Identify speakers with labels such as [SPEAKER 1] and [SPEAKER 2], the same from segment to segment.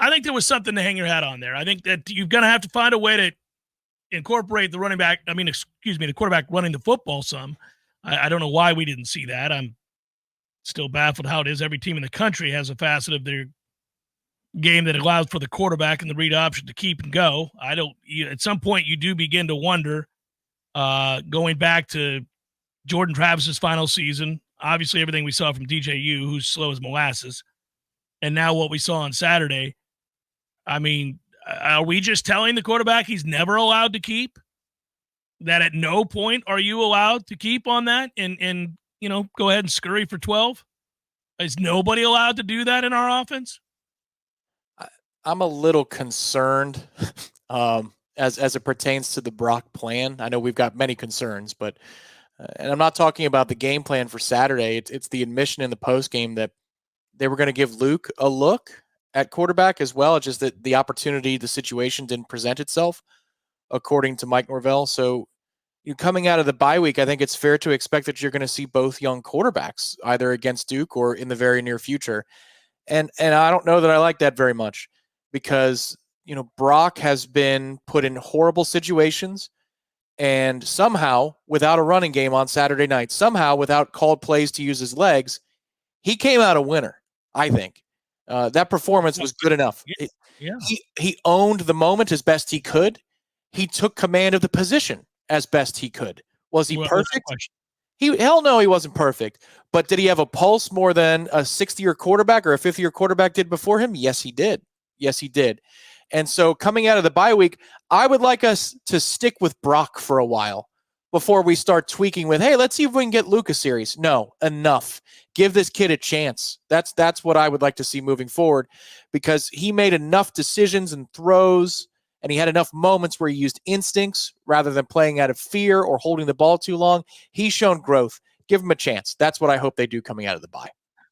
[SPEAKER 1] I think there was something to hang your hat on there. I think that you're going to have to find a way to incorporate the running back. I mean, excuse me, the quarterback running the football some. I don't know why we didn't see that. I'm still baffled how it is. Every team in the country has a facet of their game that allows for the quarterback and the read option to keep and go. At some point you do begin to wonder, going back to Jordan Travis's final season, obviously everything we saw from DJU, who's slow as molasses, and now what we saw on Saturday. I mean, are we just telling the quarterback he's never allowed to keep? That at no point are you allowed to keep on that and go ahead and scurry for 12? Is nobody allowed to do that in our offense?
[SPEAKER 2] I'm a little concerned as it pertains to the Brock plan. I know we've got many concerns, but and I'm not talking about the game plan for Saturday. It's the admission in the post game that they were going to give Luke a look at quarterback as well. It's just that the situation didn't present itself, according to Mike Norvell. So coming out of the bye week, I think it's fair to expect that you're going to see both young quarterbacks either against Duke or in the very near future. And I don't know that I like that very much because, Brock has been put in horrible situations and somehow without a running game on Saturday night, somehow without called plays to use his legs, he came out a winner, I think. That performance was good enough.
[SPEAKER 1] Yeah.
[SPEAKER 2] He owned the moment as best he could. He took command of the position as best he could. Was he perfect? Hell no, he wasn't perfect. But did he have a pulse more than a 60-year quarterback or a 50-year quarterback did before him? Yes, he did. And so coming out of the bye week, I would like us to stick with Brock for a while before we start tweaking with, hey, let's see if we can get Luke a series. No, enough. Give this kid a chance. That's what I would like to see moving forward because he made enough decisions and throws and he had enough moments where he used instincts rather than playing out of fear or holding the ball too long. He's shown growth. Give him a chance. That's what I hope they do coming out of the bye.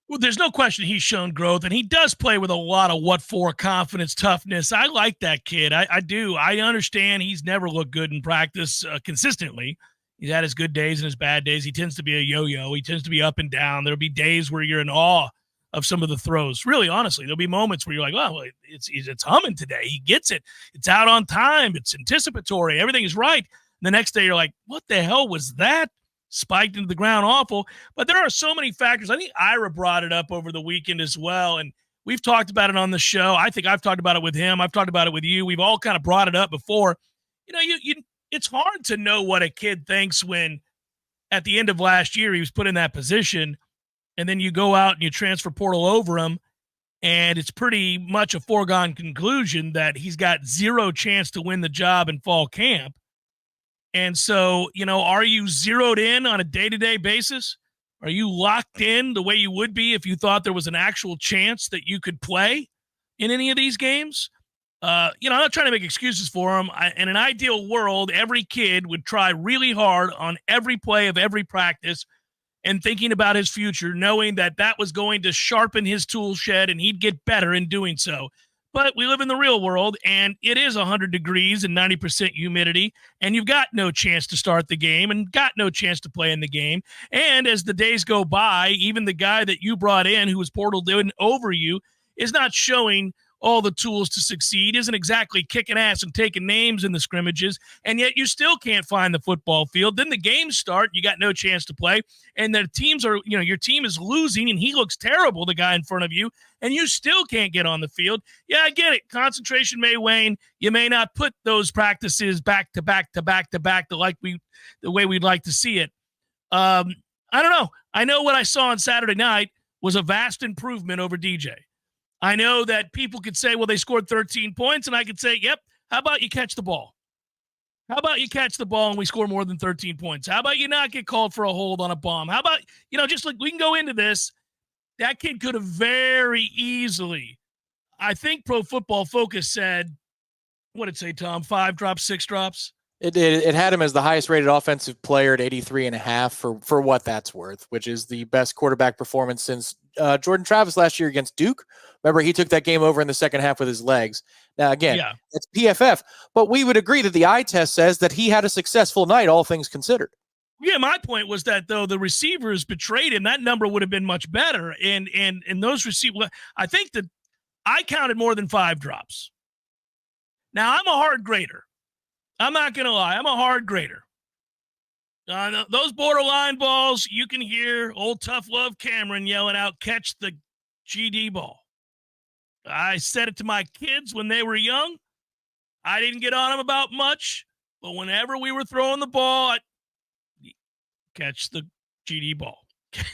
[SPEAKER 1] Well, there's no question he's shown growth, and he does play with a lot of what-for confidence, toughness. I like that kid. I do. I understand he's never looked good in practice consistently. He's had his good days and his bad days. He tends to be a yo-yo. He tends to be up and down. There'll be days where you're in awe of some of the throws. Really, honestly, there'll be moments where you're like, well, it's humming today. He gets it. It's out on time. It's anticipatory. Everything is right. And the next day you're like, what the hell was that? Spiked into the ground, awful. But there are so many factors. I think Ira brought it up over the weekend as well, and we've talked about it on the show. I think I've talked about it with him. I've talked about it with you. We've all kind of brought it up before. It's hard to know what a kid thinks when at the end of last year he was put in that position, and then you go out and you transfer portal over him, and it's pretty much a foregone conclusion that he's got zero chance to win the job in fall camp. And so, are you zeroed in on a day-to-day basis? Are you locked in the way you would be if you thought there was an actual chance that you could play in any of these games? I'm not trying to make excuses for him. In an ideal world, every kid would try really hard on every play of every practice and thinking about his future, knowing that that was going to sharpen his tool shed and he'd get better in doing so. But we live in the real world, and it is 100 degrees and 90% humidity, and you've got no chance to start the game and got no chance to play in the game. And as the days go by, even the guy that you brought in who was portaled in over you is not showing all the tools to succeed, isn't exactly kicking ass and taking names in the scrimmages, and yet you still can't find the football field. Then the games start, you got no chance to play, and the teams are, your team is losing, and he looks terrible, the guy in front of you, and you still can't get on the field. Yeah, I get it. Concentration may wane. You may not put those practices back to back to back to back the way we'd like to see it. I don't know. I know what I saw on Saturday night was a vast improvement over DJ. I know that people could say, well, they scored 13 points, and I could say, yep, how about you catch the ball? How about you catch the ball and we score more than 13 points? How about you not get called for a hold on a bomb? How about, just like we can go into this. That kid could have very easily, I think Pro Football Focus said, what did it say, Tom? 5 drops, 6 drops?
[SPEAKER 2] It had him as the highest rated offensive player at 83.5 for what that's worth, which is the best quarterback performance since Jordan Travis last year against Duke. Remember, he took that game over in the second half with his legs. Now, again, It's PFF, but we would agree that the eye test says that he had a successful night, all things considered.
[SPEAKER 1] Yeah, my point was that, though, the receivers betrayed him. That number would have been much better. And those receivers, I think that I counted more than 5 drops. Now, I'm a hard grader. I'm not going to lie. I'm a hard grader. Those borderline balls, you can hear old Tough Love Cameron yelling out, catch the GD ball. I said it to my kids when they were young. I didn't get on them about much, but whenever we were throwing the ball, catch the GD ball.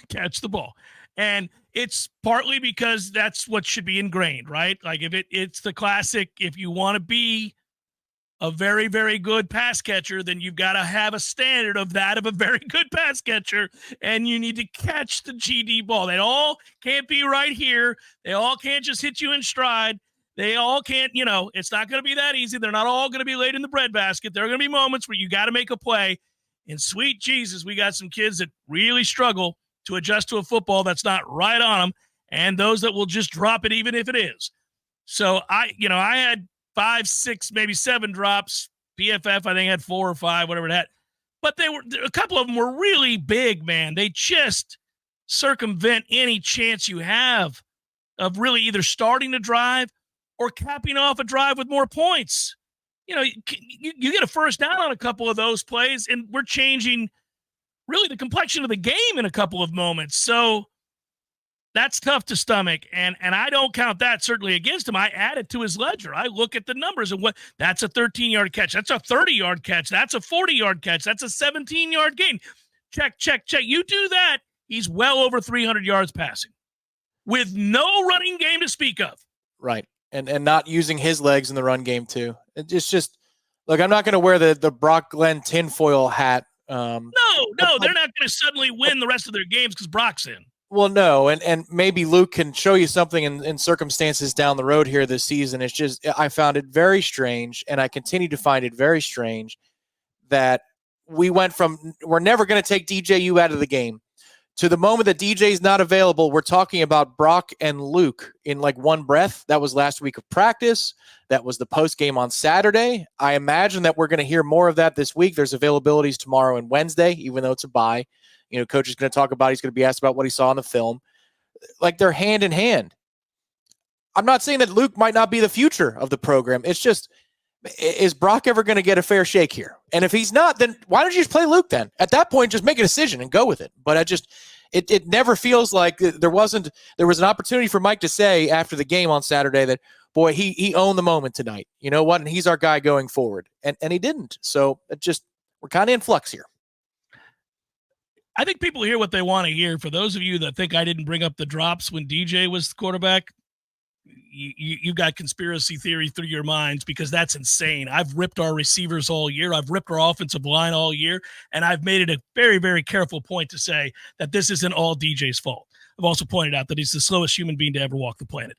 [SPEAKER 1] Catch the ball. And it's partly because that's what should be ingrained, right? Like if it's the classic, if you want to be a very, very good pass catcher, then you've got to have a standard of that of a very good pass catcher, and you need to catch the GD ball. They all can't be right here. They all can't just hit you in stride. They all can't, it's not going to be that easy. They're not all going to be laid in the breadbasket. There are going to be moments where you got to make a play. And sweet Jesus, we got some kids that really struggle to adjust to a football that's not right on them, and those that will just drop it even if it is. So I had 5, 6, maybe 7 drops. PFF, I think, had 4 or 5, whatever it had. But a couple of them were really big, man. They just circumvent any chance you have of really either starting to drive or capping off a drive with more points. You get a first down on a couple of those plays, and we're changing really the complexion of the game in a couple of moments. So that's tough to stomach, and I don't count that certainly against him. I add it to his ledger. I look at the numbers and that's a 13-yard catch. That's a 30-yard catch. That's a 40-yard catch. That's a 17-yard gain. Check. You do that, he's well over 300 yards passing with no running game to speak of.
[SPEAKER 2] Right. And not using his legs in the run game too. It's just, look, I'm not going to wear the Brock Glenn tinfoil hat.
[SPEAKER 1] No, they're not going to suddenly win the rest of their games because Brock's in.
[SPEAKER 2] Well, no, and maybe Luke can show you something in circumstances down the road here this season. It's just, I found it very strange, and I continue to find it very strange that we went from we're never going to take DJU out of the game to the moment that DJ's not available, we're talking about Brock and Luke in like one breath. That was last week of practice. That was the post game on Saturday. I imagine that we're going to hear more of that this week. There's availabilities tomorrow and Wednesday, even though it's a bye. Coach is going to talk about, he's going to be asked about what he saw in the film. Like, they're hand in hand. I'm not saying that Luke might not be the future of the program. It's just, is Brock ever going to get a fair shake here? And if he's not, then why don't you just play Luke then? At that point, just make a decision and go with it. But it never feels like there was an opportunity for Mike to say after the game on Saturday that, boy, he owned the moment tonight. You know what? And he's our guy going forward. And he didn't. So we're kind of in flux here.
[SPEAKER 1] I think people hear what they want to hear. For those of you that think I didn't bring up the drops when DJ was the quarterback, you got conspiracy theory through your minds, because that's insane. I've ripped our receivers all year. I've ripped our offensive line all year, and I've made it a very, very careful point to say that this isn't all DJ's fault. I've also pointed out that he's the slowest human being to ever walk the planet.